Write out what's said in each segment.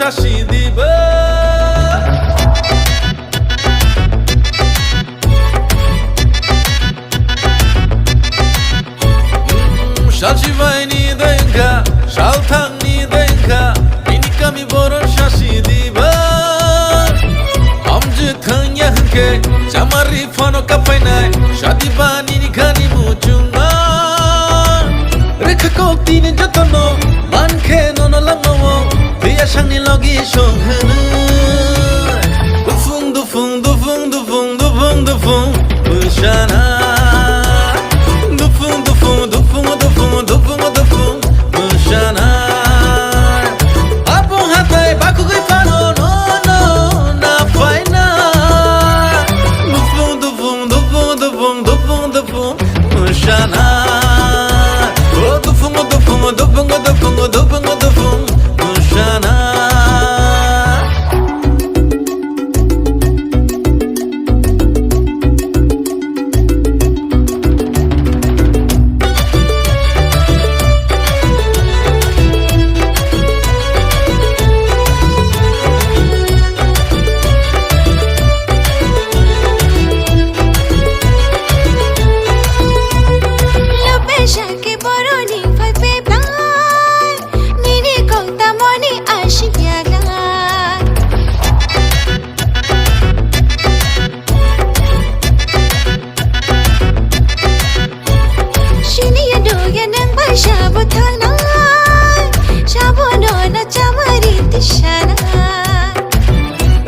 শাসি দিব শাসিবাইনি দেখা শালথাংনি দেখা বিনিকামি বড় শাসি দিব আমজে থাংয়া হকে জামারি ফানো কাপাইনাই শাদিবানি নিখানি মুচুঙ্গা রেখা কক্তিনি যতন মানখে ননলাঙাও दैया सांनि लगी संहोनो दुफुं दुफुं दुफुं दुफुं दुफुं दुफुं मोसानाय दुफुं दुफुं दुफुं दुफुं दुफुं दुफुं मोसानाय आबुं हाथाय बाखुगै फानो न न ना फायनाय दुफुं दुफुं दुफुं दुफुं दुफुं दुफुं मोसानाय ओ दुफुं दुफुं दुफुं दुफुं दुफुं दुफुं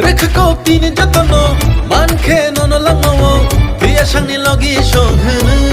রেখা কক্তিনি যতন মানখে ননলাঙাও दैया सांनि लगी संहोनो